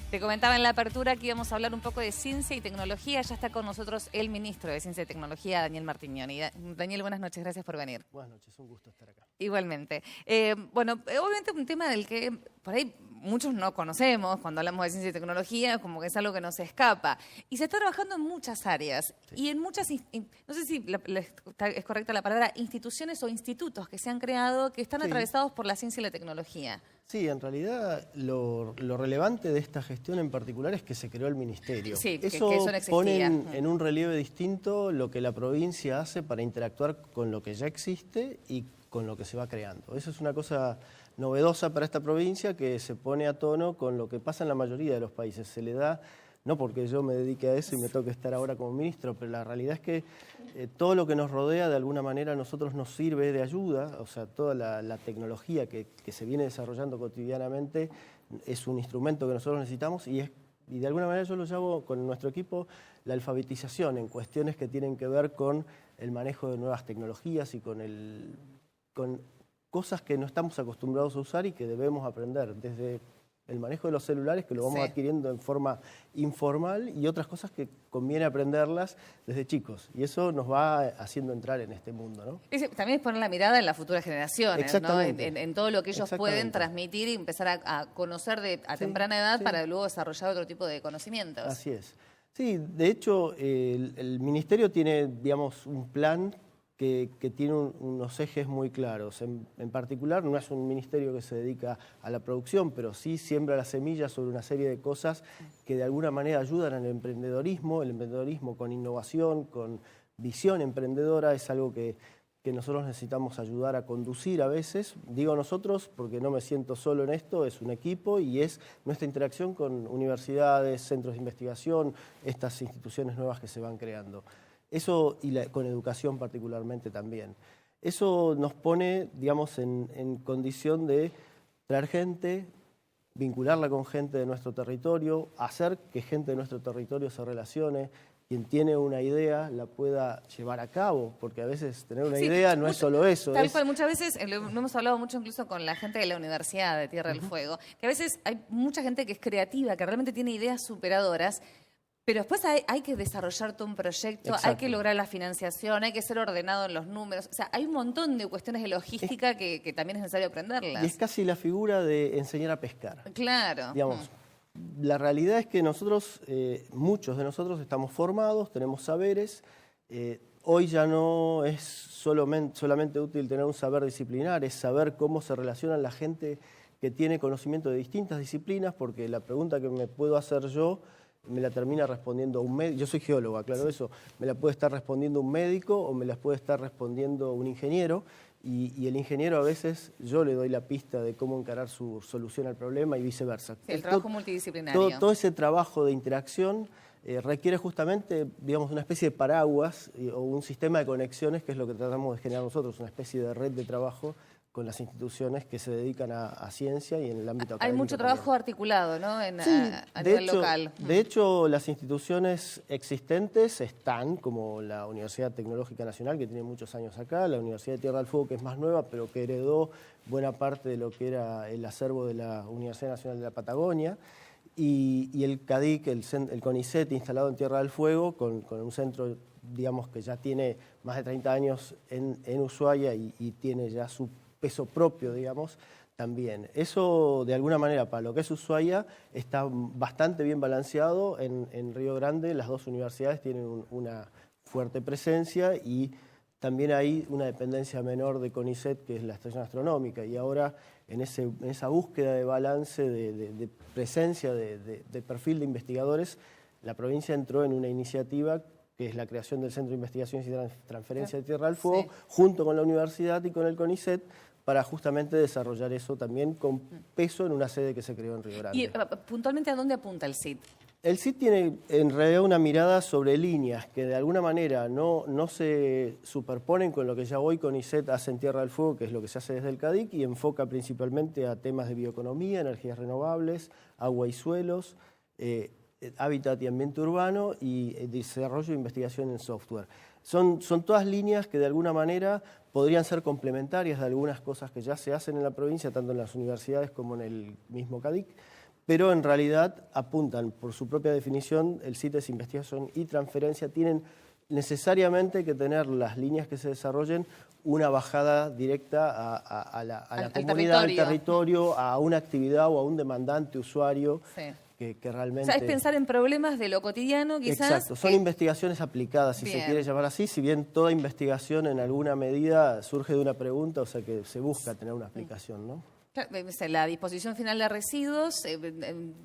Te comentaba en la apertura que íbamos a hablar un poco de ciencia y tecnología. Ya está con nosotros el ministro de Ciencia y Tecnología, Daniel Martignoni. Daniel, buenas noches, gracias por venir. Buenas noches, un gusto estar acá. Igualmente. Obviamente un tema del que por ahí muchos no conocemos cuando hablamos de ciencia y tecnología, como que es algo que nos escapa. Y se está trabajando en muchas áreas. Sí. Y en muchas, no sé si es correcta la palabra, instituciones o institutos que se han creado que están atravesados por la ciencia y la tecnología. Sí, en realidad lo relevante de esta gestión en particular es que se creó el ministerio. Sí, eso no existía. Pone en un relieve distinto lo que la provincia hace para interactuar con lo que ya existe y con lo que se va creando. Eso es una cosa novedosa para esta provincia que se pone a tono con lo que pasa en la mayoría de los países. Se le da, no porque yo me dedique a eso y me toque estar ahora como ministro, pero la realidad es que todo lo que nos rodea de alguna manera a nosotros nos sirve de ayuda, o sea, toda la tecnología que se viene desarrollando cotidianamente es un instrumento que nosotros necesitamos y de alguna manera yo lo llamo con nuestro equipo la alfabetización en cuestiones que tienen que ver con el manejo de nuevas tecnologías y con cosas que no estamos acostumbrados a usar y que debemos aprender, desde el manejo de los celulares, que lo vamos adquiriendo en forma informal, y otras cosas que conviene aprenderlas desde chicos. Y eso nos va haciendo entrar en este mundo, ¿no? También es poner la mirada en las futuras generaciones, ¿no? En todo lo que ellos pueden transmitir y empezar a conocer a temprana edad para luego desarrollar otro tipo de conocimientos. Así es. Sí, de hecho, el ministerio tiene, digamos, un plan que tiene unos ejes muy claros. En particular, no es un ministerio que se dedica a la producción, pero sí siembra las semillas sobre una serie de cosas que de alguna manera ayudan al emprendedorismo. El emprendedorismo con innovación, con visión emprendedora, es algo que nosotros necesitamos ayudar a conducir a veces. Digo nosotros porque no me siento solo en esto, es un equipo y es nuestra interacción con universidades, centros de investigación, estas instituciones nuevas que se van creando. Eso, y con educación particularmente también. Eso nos pone, digamos, en condición de traer gente, vincularla con gente de nuestro territorio, hacer que gente de nuestro territorio se relacione, quien tiene una idea la pueda llevar a cabo, porque a veces tener una idea no es solo eso. Tal cual, muchas veces, lo hemos hablado mucho incluso con la gente de la Universidad de Tierra del Fuego, que a veces hay mucha gente que es creativa, que realmente tiene ideas superadoras, pero después hay que desarrollar todo un proyecto, hay que lograr la financiación, hay que ser ordenado en los números. O sea, hay un montón de cuestiones de logística que también es necesario aprenderlas. Y es casi la figura de enseñar a pescar. Claro. Digamos, la realidad es que nosotros, muchos de nosotros estamos formados, tenemos saberes. Hoy ya no es solamente útil tener un saber disciplinar, es saber cómo se relacionan la gente que tiene conocimiento de distintas disciplinas, porque la pregunta que me puedo hacer yo me la termina respondiendo un médico. Yo soy geólogo, aclaro eso. Me la puede estar respondiendo un médico o me la puede estar respondiendo un ingeniero. Y el ingeniero a veces yo le doy la pista de cómo encarar su solución al problema y viceversa. Sí, el trabajo multidisciplinario. Todo ese trabajo de interacción requiere justamente, digamos, una especie de paraguas o un sistema de conexiones, que es lo que tratamos de generar nosotros, una especie de red de trabajo con las instituciones que se dedican a ciencia y en el ámbito académico. Hay mucho trabajo articulado, ¿no? A nivel local. De hecho, las instituciones existentes están, como la Universidad Tecnológica Nacional, que tiene muchos años acá, la Universidad de Tierra del Fuego, que es más nueva, pero que heredó buena parte de lo que era el acervo de la Universidad Nacional de la Patagonia, y el CADIC, el CONICET, instalado en Tierra del Fuego, con un centro, digamos, que ya tiene más de 30 años en Ushuaia y tiene ya su peso propio, digamos, también. Eso, de alguna manera, para lo que es Ushuaia, está bastante bien balanceado. En Río Grande las dos universidades tienen una fuerte presencia y también hay una dependencia menor de CONICET, que es la estación astronómica. Y ahora, en esa búsqueda de balance, de presencia, de perfil de investigadores, la provincia entró en una iniciativa que es la creación del Centro de Investigaciones y Transferencia de Tierra del Fuego, junto con la universidad y con el CONICET, para justamente desarrollar eso también con peso en una sede que se creó en Río Grande. ¿Y puntualmente a dónde apunta el CIT? El CIT tiene en realidad una mirada sobre líneas que de alguna manera no se superponen con lo que ya hoy CONICET hace en Tierra del Fuego, que es lo que se hace desde el CADIC, y enfoca principalmente a temas de bioeconomía, energías renovables, agua y suelos, hábitat y ambiente urbano y desarrollo e investigación en software. Son todas líneas que de alguna manera podrían ser complementarias de algunas cosas que ya se hacen en la provincia, tanto en las universidades como en el mismo CADIC, pero en realidad apuntan, por su propia definición, el CITES investigación y transferencia, tienen necesariamente que tener las líneas que se desarrollen una bajada directa a la comunidad, al territorio, a una actividad o a un demandante usuario. Sí. Que realmente... O sea, es pensar en problemas de lo cotidiano, quizás. Exacto, son investigaciones aplicadas, si se quiere llamar así, si bien toda investigación en alguna medida surge de una pregunta, o sea que se busca tener una aplicación, ¿no? La disposición final de residuos.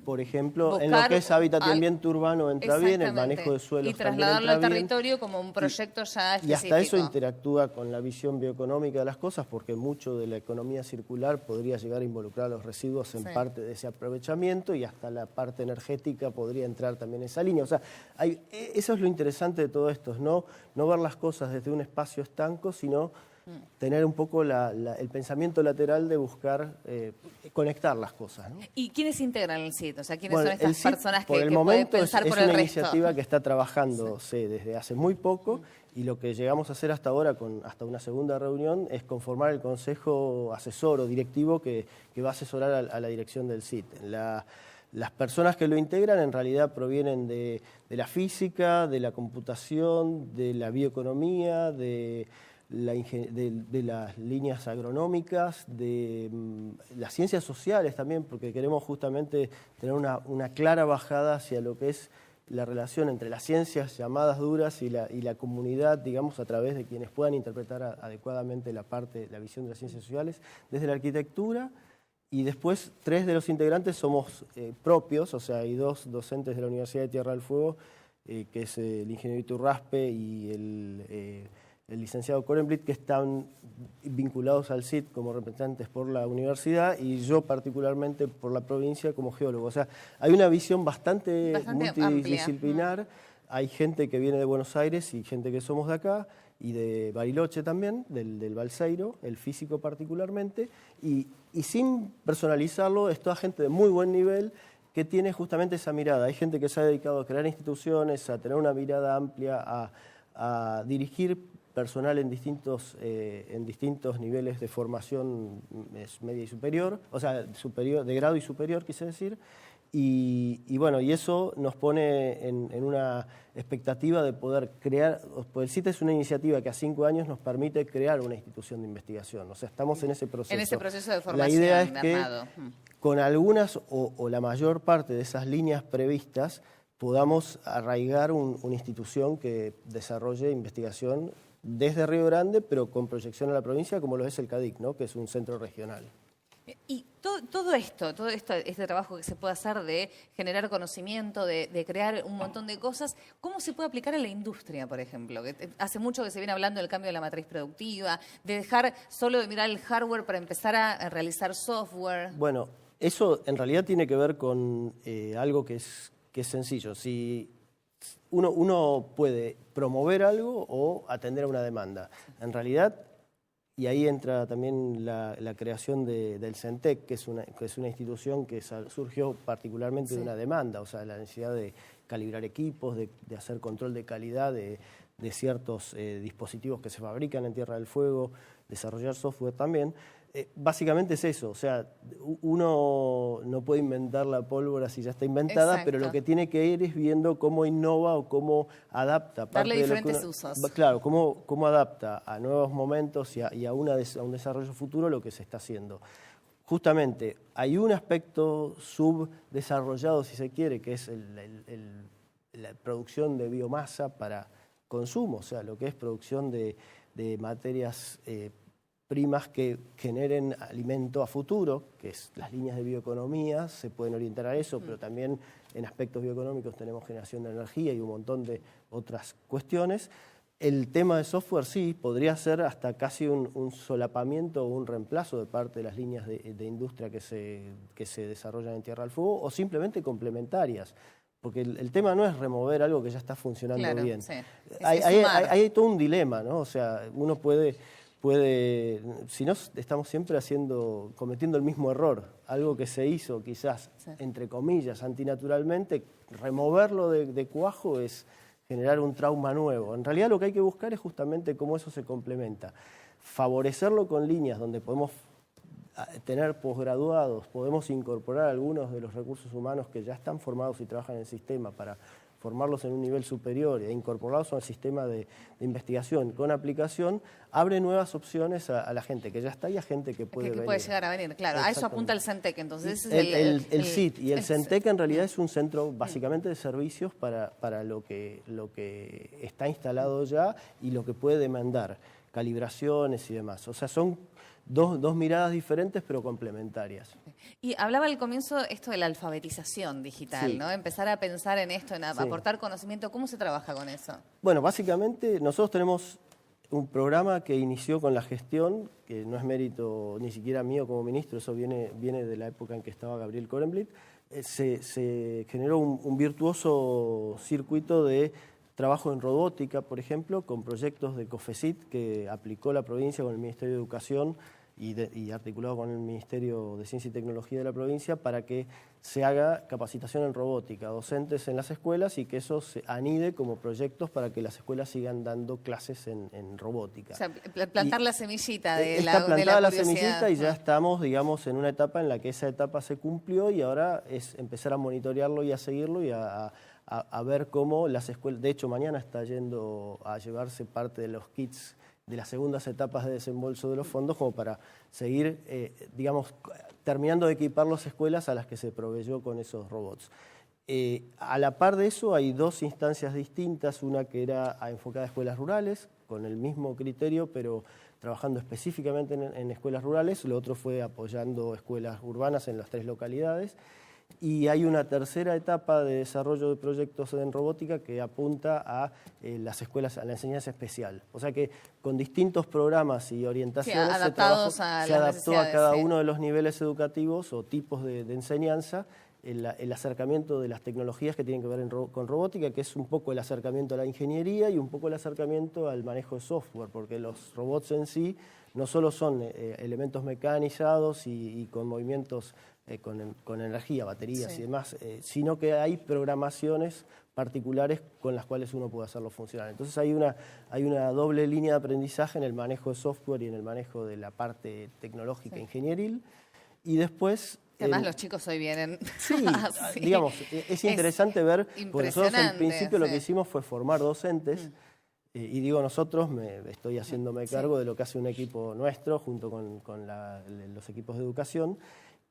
Por ejemplo, en lo que es hábitat y ambiente urbano entra bien, el manejo de suelos y trasladarlo al territorio como un proyecto ya específico. Y hasta eso interactúa con la visión bioeconómica de las cosas, porque mucho de la economía circular podría llegar a involucrar a los residuos en parte de ese aprovechamiento, y hasta la parte energética podría entrar también en esa línea. O sea, eso es lo interesante de todo esto, es no ver las cosas desde un espacio estanco, sino tener un poco el pensamiento lateral de buscar conectar las cosas, ¿no? ¿Y quiénes integran el CIT? O sea, ¿quiénes son estas personas que pueden pensar por el resto? Es una iniciativa que está trabajándose desde hace muy poco, y lo que llegamos a hacer hasta ahora, hasta una segunda reunión, es conformar el consejo asesor o directivo que va a asesorar a la dirección del CIT. Las personas que lo integran en realidad provienen de la física, de la computación, de la bioeconomía, de las líneas agronómicas, de las ciencias sociales también, porque queremos justamente tener una clara bajada hacia lo que es la relación entre las ciencias llamadas duras y la comunidad, digamos, a través de quienes puedan interpretar adecuadamente la visión de las ciencias sociales, desde la arquitectura. Y después 3 de los integrantes somos propios, o sea, hay 2 docentes de la Universidad de Tierra del Fuego, que es el ingeniero Iturraspe y el licenciado Korenblit, que están vinculados al CIT como representantes por la universidad, y yo particularmente por la provincia como geólogo. O sea, hay una visión bastante multidisciplinar. Amplia. Hay gente que viene de Buenos Aires y gente que somos de acá, y de Bariloche también, del Balseiro, el físico particularmente, y sin personalizarlo, es toda gente de muy buen nivel que tiene justamente esa mirada. Hay gente que se ha dedicado a crear instituciones, a tener una mirada amplia, a dirigir personal en distintos niveles de formación media y superior, o sea, superior, de grado y superior, quise decir, y bueno, y eso nos pone en una expectativa de poder crear, pues el CIT es una iniciativa que a 5 años nos permite crear una institución de investigación, o sea, estamos en ese proceso. En ese proceso de formación. La idea es que con algunas o la mayor parte de esas líneas previstas podamos arraigar una institución que desarrolle investigación desde Río Grande, pero con proyección a la provincia, como lo es el CADIC, ¿no? Que es un centro regional. Y todo esto, este trabajo que se puede hacer de generar conocimiento, de crear un montón de cosas, ¿cómo se puede aplicar a la industria, por ejemplo? Que hace mucho que se viene hablando del cambio de la matriz productiva, de dejar solo de mirar el hardware para empezar a realizar software. Bueno, eso en realidad tiene que ver con algo que es sencillo. Si uno puede promover algo o atender a una demanda. En realidad, y ahí entra también la creación del CENTEC, que es una institución que surgió particularmente de una demanda, o sea, la necesidad de calibrar equipos, de hacer control de calidad de ciertos dispositivos que se fabrican en Tierra del Fuego, desarrollar software también. Básicamente es eso, o sea, uno no puede inventar la pólvora si ya está inventada, pero lo que tiene que ir es viendo cómo innova o cómo adapta. Darle diferentes usos. Claro, cómo adapta a nuevos momentos y a un desarrollo futuro lo que se está haciendo. Justamente, hay un aspecto subdesarrollado, si se quiere, que es la producción de biomasa para consumo, o sea, lo que es producción de materias primas que generen alimento a futuro, que es las líneas de bioeconomía, se pueden orientar a eso, pero también en aspectos bioeconómicos tenemos generación de energía y un montón de otras cuestiones. El tema de software sí, podría ser hasta casi un solapamiento o un reemplazo de parte de las líneas de industria que se desarrollan en Tierra del Fuego, o simplemente complementarias. Porque el tema no es remover algo que ya está funcionando bien. Sí. Hay todo un dilema, ¿no? O sea, uno puede, si no, estamos siempre cometiendo el mismo error, algo que se hizo quizás, entre comillas, antinaturalmente, removerlo de cuajo es generar un trauma nuevo. En realidad lo que hay que buscar es justamente cómo eso se complementa. Favorecerlo con líneas donde podemos tener posgraduados, podemos incorporar algunos de los recursos humanos que ya están formados y trabajan en el sistema para formarlos en un nivel superior e incorporarlos al sistema de investigación con aplicación, abre nuevas opciones a la gente que ya está y a gente que puede venir. Puede llegar a venir, claro. A eso apunta el CENTEC, entonces. El CIT y el CENTEC en realidad es un centro básicamente de servicios para lo que está instalado ya y lo que puede demandar, calibraciones y demás. O sea, son dos miradas diferentes pero complementarias. Y hablaba al comienzo esto de la alfabetización digital, sí. ¿no? Empezar a pensar en esto, en aportar conocimiento. ¿Cómo se trabaja con eso? Bueno, básicamente nosotros tenemos un programa que inició con la gestión, que no es mérito ni siquiera mío como ministro, eso viene de la época en que estaba Gabriel Korenblit. Se generó un virtuoso circuito de trabajo en robótica, por ejemplo, con proyectos de COFECIT que aplicó la provincia con el Ministerio de Educación y articulado con el Ministerio de Ciencia y Tecnología de la provincia para que se haga capacitación en robótica, docentes en las escuelas y que eso se anide como proyectos para que las escuelas sigan dando clases en robótica. O sea, plantar la semillita de está plantada la semillita y ya curiosidad. estamos, digamos, en una etapa en la que esa etapa se cumplió y ahora es empezar a monitorearlo y a seguirlo y a ver cómo las escuelas, de hecho mañana está yendo a llevarse parte de los kits de las segundas etapas de desembolso de los fondos como para seguir, digamos, terminando de equipar las escuelas a las que se proveyó con esos robots. A la par de eso hay dos instancias distintas, una que era enfocada a escuelas rurales, con el mismo criterio, pero trabajando específicamente en escuelas rurales, lo otro fue apoyando escuelas urbanas en las 3 localidades. Y hay una tercera etapa de desarrollo de proyectos en robótica que apunta a las escuelas, a la enseñanza especial. O sea que con distintos programas y orientaciones adaptados se adaptó a cada uno de los niveles educativos o tipos de enseñanza el acercamiento de las tecnologías que tienen que ver con robótica, que es un poco el acercamiento a la ingeniería y un poco el acercamiento al manejo de software, porque los robots en sí no solo son elementos mecanizados y con movimientos con energía, baterías y demás, sino que hay programaciones particulares con las cuales uno puede hacerlo funcionar. Entonces hay una doble línea de aprendizaje en el manejo de software y en el manejo de la parte tecnológica ingenieril. Y después... Además los chicos hoy vienen. Sí, digamos, es interesante ver, porque nosotros en principio lo que hicimos fue formar docentes, y digo nosotros, estoy haciéndome cargo de lo que hace un equipo nuestro junto con los equipos de educación,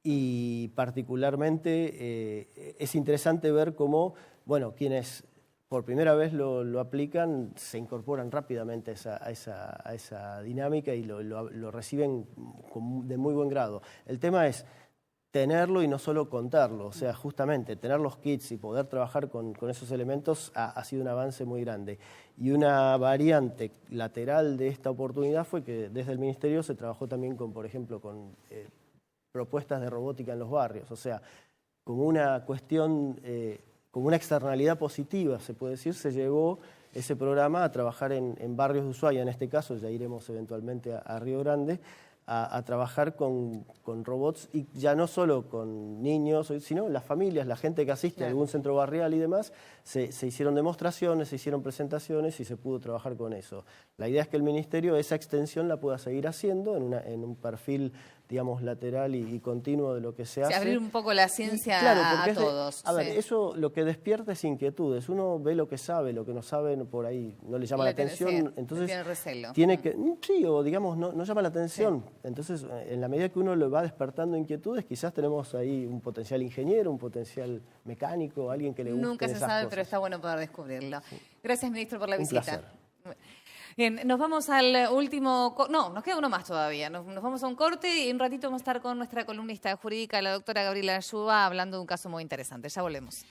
y particularmente es interesante ver cómo, bueno, quienes por primera vez lo aplican se incorporan rápidamente a esa dinámica y lo reciben de muy buen grado. El tema es tenerlo y no solo contarlo, o sea, justamente tener los kits y poder trabajar con esos elementos ha sido un avance muy grande. Y una variante lateral de esta oportunidad fue que desde el Ministerio se trabajó también con, por ejemplo, con propuestas de robótica en los barrios, o sea, como una cuestión, como una externalidad positiva, se puede decir, se llevó ese programa a trabajar en barrios de Ushuaia, en este caso ya iremos eventualmente a Río Grande, a trabajar con robots, y ya no solo con niños, sino las familias, la gente que asiste a algún centro barrial y demás, se hicieron demostraciones, se hicieron presentaciones y se pudo trabajar con eso. La idea es que el Ministerio esa extensión la pueda seguir haciendo en un perfil, digamos, lateral y continuo de lo que se hace. Abrir un poco la ciencia a todos. A ver, eso lo que despierta es inquietudes. Uno ve lo que sabe, lo que no sabe por ahí no le llama la atención. Entonces tiene recelo. Tiene que, sí, o digamos, no llama la atención. Entonces, en la medida que uno le va despertando inquietudes, quizás tenemos ahí un potencial ingeniero, un potencial mecánico, alguien que le guste Nunca se esas sabe, cosas. pero está bueno poder descubrirlo. Gracias, ministro, por la Un visita. placer. Bien, nos vamos al último... No, nos queda uno más todavía. Nos vamos a un corte y un ratito vamos a estar con nuestra columnista jurídica, la doctora Gabriela Yuba, hablando de un caso muy interesante. Ya volvemos.